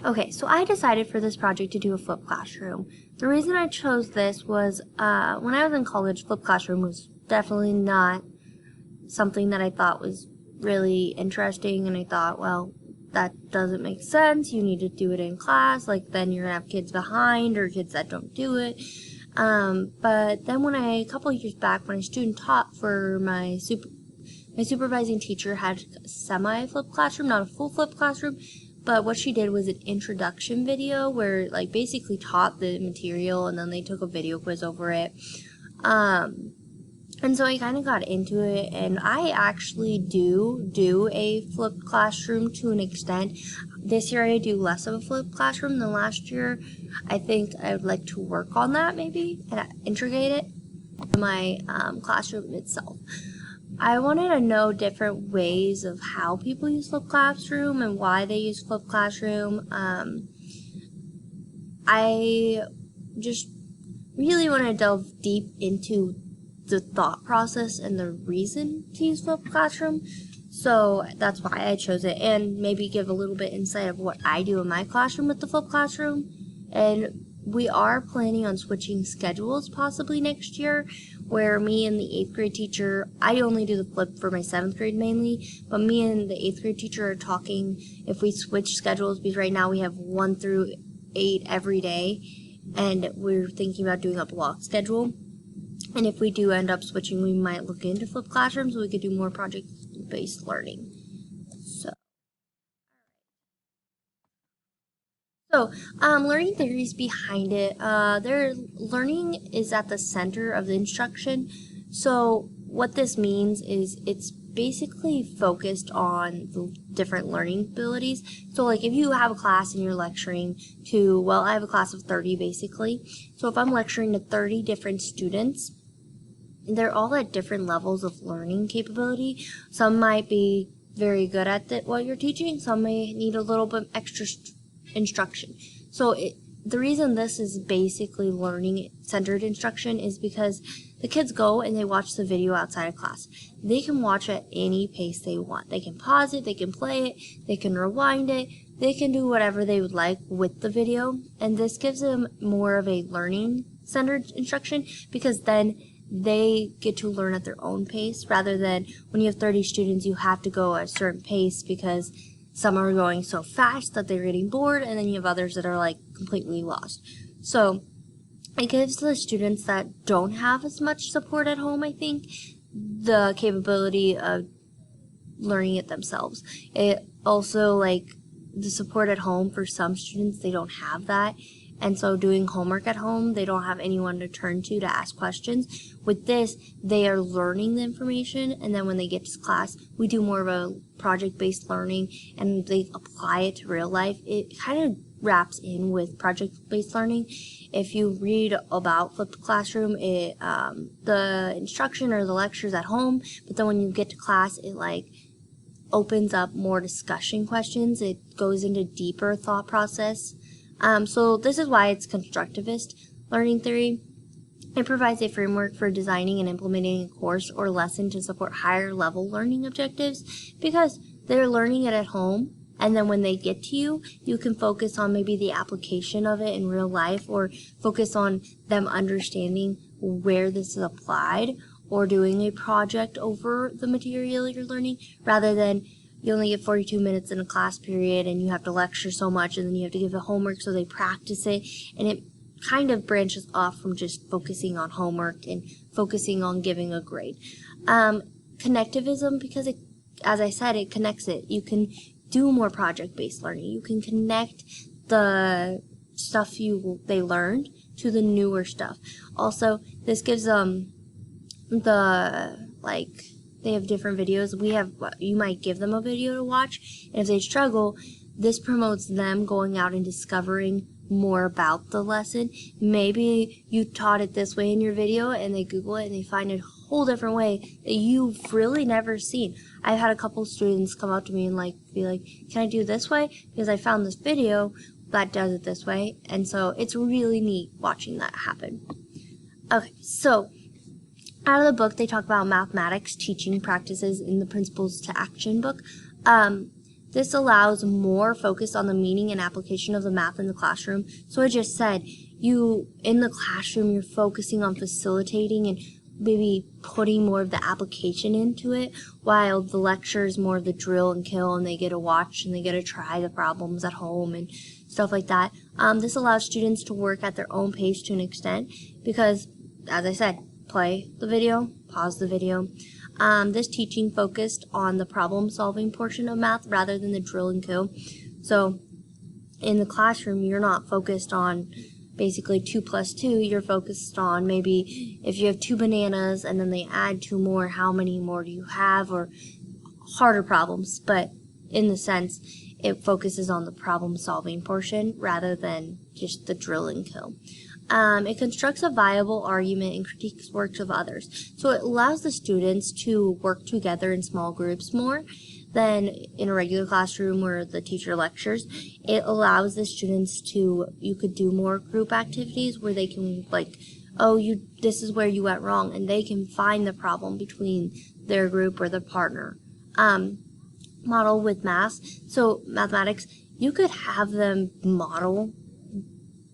Okay, so I decided for this project to do a flipped classroom. The reason I chose this was when I was in college, flipped classroom was definitely not something that I thought was really interesting, and I thought, well, that doesn't make sense. You need to do it in class, like then you're gonna have kids behind or kids that don't do it. But then a couple of years back, when I student taught for my supervising teacher had a semi-flipped classroom, not a full flipped classroom, but what she did was an introduction video where like basically taught the material and then they took a video quiz over it. And so I kind of got into it, and I actually do a flipped classroom to an extent. This year I do less of a flipped classroom than last year. I think I would like to work on that maybe and integrate it in my classroom itself. I wanted to know different ways of how people use flipped classroom and why they use flipped classroom. I just really want to delve deep into the thought process and the reason to use flipped classroom. So that's why I chose it, and maybe give a little bit insight of what I do in my classroom with the flipped classroom. And we are planning on switching schedules possibly next year, where me and the 8th grade teacher, I only do the flip for my 7th grade mainly, but me and the 8th grade teacher are talking if we switch schedules, because right now we have 1 through 8 every day, and we're thinking about doing a block schedule. And if we do end up switching, we might look into flipped classrooms so we could do more project-based learning. So, learning theories behind it. Their learning is at the center of the instruction. So, what this means is it's basically focused on the different learning abilities. So, like if you have a class and you're lecturing to, well, I have a class of 30 basically. So, if I'm lecturing to 30 different students, they're all at different levels of learning capability. Some might be very good at what you're teaching. Some may need a little bit extra instruction. So the reason this is basically learning-centered instruction is because the kids go and they watch the video outside of class. They can watch at any pace they want. They can pause it, they can play it, they can rewind it, they can do whatever they would like with the video. And this gives them more of a learning-centered instruction, because then they get to learn at their own pace, rather than when you have 30 students, you have to go at a certain pace because some are going so fast that they're getting bored, and then you have others that are like completely lost. So it gives the students that don't have as much support at home, I think, the capability of learning it themselves. It also, like, the support at home for some students, they don't have that. And so doing homework at home, they don't have anyone to turn to ask questions. With this, they are learning the information, and then when they get to class, we do more of a project-based learning, and they apply it to real life. It kind of wraps in with project-based learning. If you read about flipped classroom, the instruction or the lectures at home, but then when you get to class, it like opens up more discussion questions. It goes into deeper thought process. So this is why it's constructivist learning theory. It provides a framework for designing and implementing a course or lesson to support higher level learning objectives, because they're learning it at home, and then when they get to you, you can focus on maybe the application of it in real life, or focus on them understanding where this is applied, or doing a project over the material you're learning, rather than you only get 42 minutes in a class period and you have to lecture so much, and then you have to give the homework so they practice it, and it kind of branches off from just focusing on homework and focusing on giving a grade. Connectivism, because it, as I said, it connects it. You can do more project-based learning. You can connect the stuff they learned to the newer stuff. Also, this gives them they have different videos. You might give them a video to watch, and if they struggle, this promotes them going out and discovering more about the lesson. Maybe you taught it this way in your video, and they Google it and they find a whole different way that you've really never seen. I've had a couple students come up to me and be like, can I do this way? Because I found this video that does it this way. And so it's really neat watching that happen. Okay, so out of the book, they talk about mathematics teaching practices in the Principles to Action book. This allows more focus on the meaning and application of the math in the classroom. So I just said, in the classroom, you're focusing on facilitating and maybe putting more of the application into it, while the lecture is more of the drill and kill, and they get to watch and they get to try the problems at home and stuff like that. This allows students to work at their own pace to an extent because, as I said, play the video, pause the video. This teaching focused on the problem-solving portion of math rather than the drill and kill. So in the classroom, you're not focused on basically 2 plus 2, you're focused on maybe if you have 2 bananas and then they add 2 more, how many more do you have, or harder problems. But in the sense, it focuses on the problem-solving portion rather than just the drill and kill. It constructs a viable argument and critiques works of others. So it allows the students to work together in small groups more than in a regular classroom where the teacher lectures. It allows the students to, you could do more group activities where they can this is where you went wrong, and they can find the problem between their group or their partner. Model with math. So mathematics, you could have them model.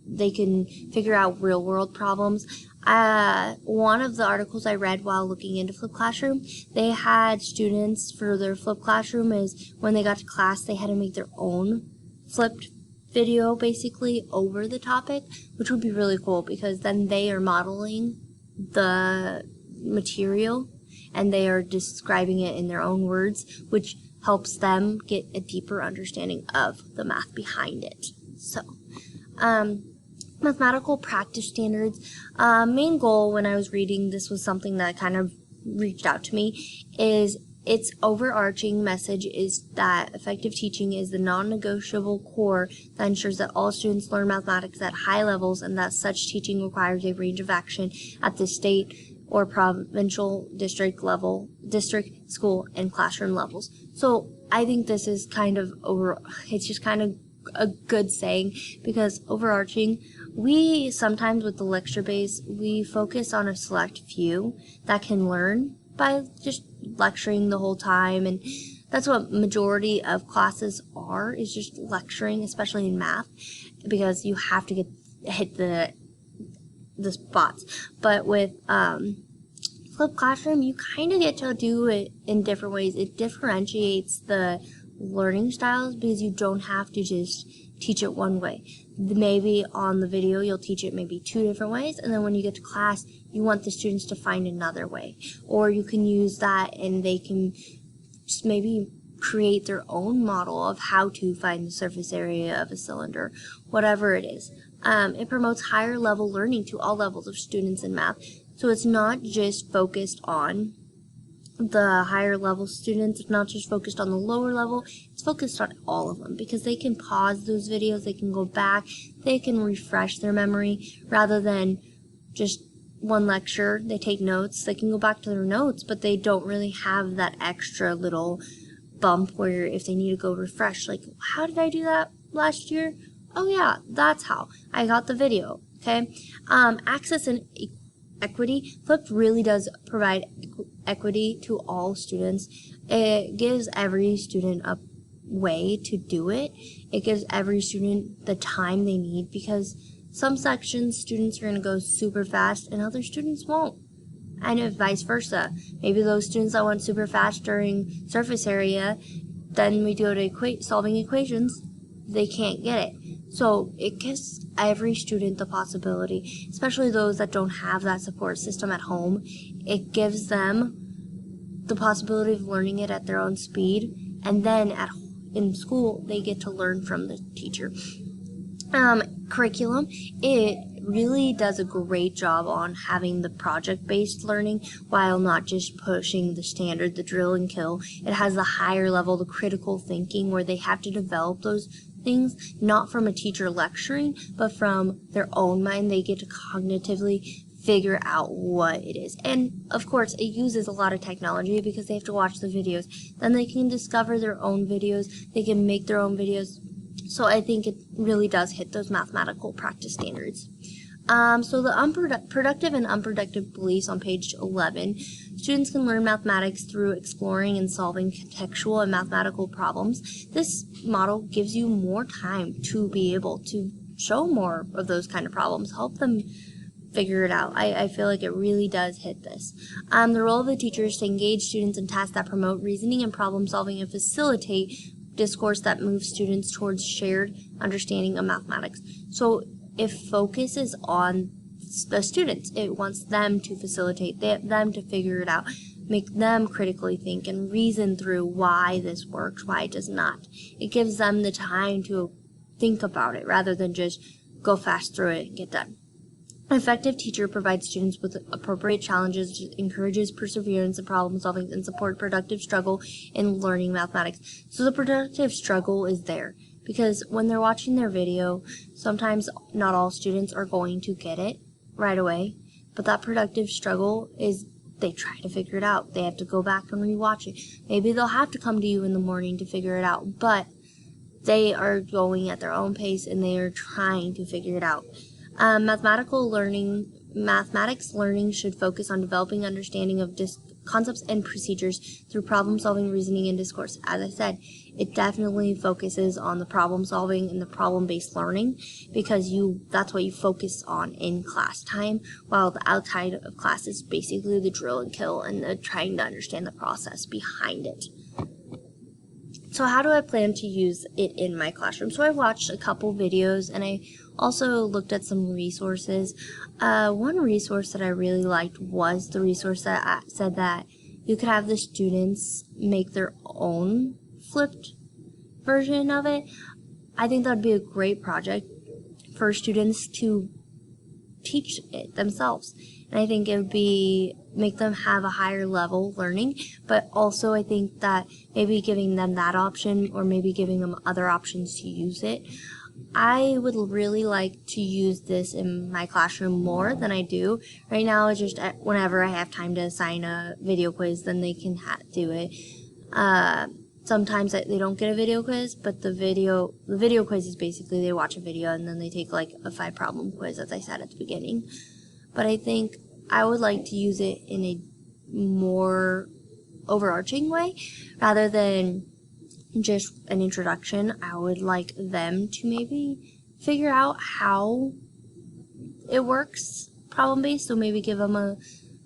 They can figure out real world problems. One of the articles I read while looking into Flipped Classroom, they had students for their Flipped Classroom is when they got to class, they had to make their own flipped video basically over the topic, which would be really cool because then they are modeling the material and they are describing it in their own words, which helps them get a deeper understanding of the math behind it. So, mathematical practice standards. Main goal when I was reading this was something that kind of reached out to me, is its overarching message is that effective teaching is the non-negotiable core that ensures that all students learn mathematics at high levels, and that such teaching requires a range of action at the state or provincial, district level, district, school, and classroom levels. So I think this is kind of it's just kind of a good saying, because overarching, we sometimes with the lecture base, we focus on a select few that can learn by just lecturing the whole time, and that's what majority of classes are, is just lecturing, especially in math, because you have to hit the spots. But with Flipped Classroom, you kind of get to do it in different ways. It differentiates the learning styles because you don't have to just teach it one way. Maybe on the video you'll teach it maybe 2 different ways, and then when you get to class you want the students to find another way, or you can use that and they can just maybe create their own model of how to find the surface area of a cylinder, whatever it is. It promotes higher level learning to all levels of students in math, so it's not just focused on the higher level students, it's not just focused on the lower level, it's focused on all of them, because they can pause those videos, they can go back, they can refresh their memory, rather than just one lecture, they take notes, they can go back to their notes, but they don't really have that extra little bump where if they need to go refresh, like, how did I do that last year? Oh yeah, that's how. I got the video, okay? Access and equity. Flipped really does provide equity to all students. It gives every student a way to do it. It gives every student the time they need, because some sections students are going to go super fast and other students won't. And if vice versa. Maybe those students that went super fast during surface area, then we go to solving equations, they can't get it. So it gives every student the possibility, especially those that don't have that support system at home. It gives them the possibility of learning it at their own speed, and then in school they get to learn from the teacher. Curriculum, it really does a great job on having the project-based learning while not just pushing the standard, the drill and kill. It has the higher level, the critical thinking, where they have to develop those things, not from a teacher lecturing, but from their own mind. They get to cognitively figure out what it is. And of course, it uses a lot of technology because they have to watch the videos. Then they can discover their own videos, they can make their own videos. So I think it really does hit those mathematical practice standards. So the productive and unproductive beliefs on page 11. Students can learn mathematics through exploring and solving contextual and mathematical problems. This model gives you more time to be able to show more of those kind of problems, help them figure it out. I feel like it really does hit this. The role of the teacher is to engage students in tasks that promote reasoning and problem solving and facilitate discourse that moves students towards shared understanding of mathematics. So if focus is on the students, it wants them to facilitate, them to figure it out, make them critically think and reason through why this works, why it does not. It gives them the time to think about it rather than just go fast through it and get done. An effective teacher provides students with appropriate challenges, encourages perseverance and problem solving, and support productive struggle in learning mathematics. So the productive struggle is there because when they're watching their video, sometimes not all students are going to get it right away, but that productive struggle is they try to figure it out. They have to go back and rewatch it. Maybe they'll have to come to you in the morning to figure it out, but they are going at their own pace and they are trying to figure it out. Mathematics learning should focus on developing understanding of concepts and procedures through problem-solving, reasoning, and discourse. As I said, it definitely focuses on the problem-solving and the problem-based learning because that's what you focus on in class time, while the outside of class is basically the drill and kill and the trying to understand the process behind it. So how do I plan to use it in my classroom? So I watched a couple videos and I also looked at some resources. One resource that I really liked was the resource that said that you could have the students make their own flipped version of it. I think that would be a great project for students to teach it themselves. And I think it would make them have a higher level learning, but also I think that maybe giving them that option or maybe giving them other options to use it. I would really like to use this in my classroom more than I do. Right now, it's just whenever I have time to assign a video quiz, then they can do it. Sometimes they don't get a video quiz, but the video quiz is basically they watch a video and then they take like a 5-problem quiz, as I said at the beginning. But I think I would like to use it in a more overarching way rather than just an introduction. I would like them to maybe figure out how it works problem-based, so maybe give them a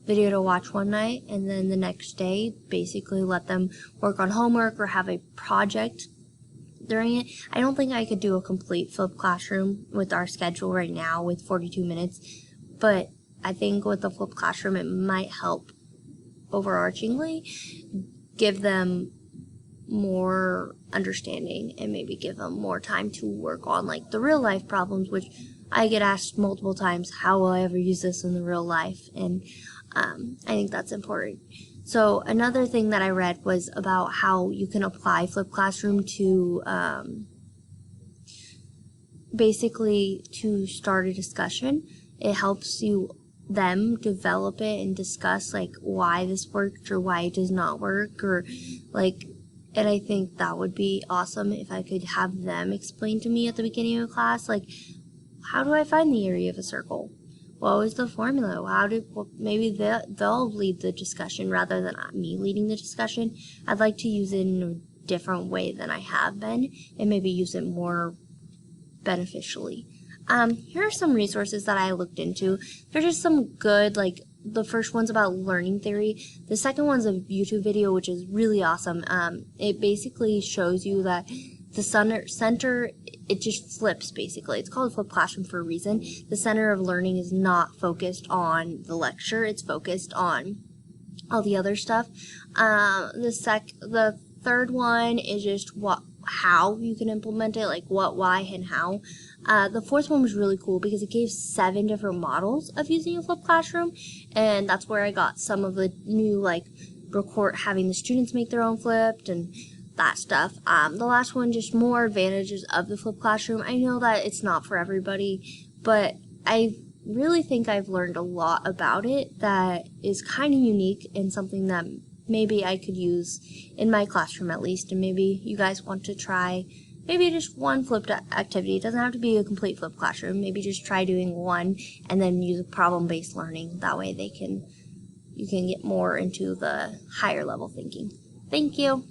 video to watch one night and then the next day basically let them work on homework or have a project during it. I don't think I could do a complete flipped classroom with our schedule right now with 42 minutes, but I think with the flipped classroom it might help overarchingly give them more understanding and maybe give them more time to work on like the real life problems, which I get asked multiple times, how will I ever use this in the real life? And I think that's important. So another thing that I read was about how you can apply flipped classroom to basically to start a discussion. It helps them develop it and discuss like why this worked or why it does not work, or like, and I think that would be awesome if I could have them explain to me at the beginning of class, like, how do I find the area of a circle? What was the formula? Maybe they'll lead the discussion rather than me leading the discussion. I'd like to use it in a different way than I have been and maybe use it more beneficially. Here are some resources that I looked into. They're just some good, like, the first one's about learning theory. The second one's a YouTube video, which is really awesome. It basically shows you that the center, it just flips, basically. It's called a flipped classroom for a reason. The center of learning is not focused on the lecture. It's focused on all the other stuff. The third one is just how you can implement it, like what, why, and how. The fourth one was really cool because it gave 7 different models of using a flipped classroom, and that's where I got some of the new, like, having the students make their own flipped and that stuff. The last one, just more advantages of the flipped classroom. I know that it's not for everybody, but I really think I've learned a lot about it that is kind of unique and something that maybe I could use in my classroom at least, and maybe you guys want to try maybe just one flipped activity. It doesn't have to be a complete flipped classroom. Maybe just try doing one and then use problem-based learning. That way you can get more into the higher level thinking. Thank you.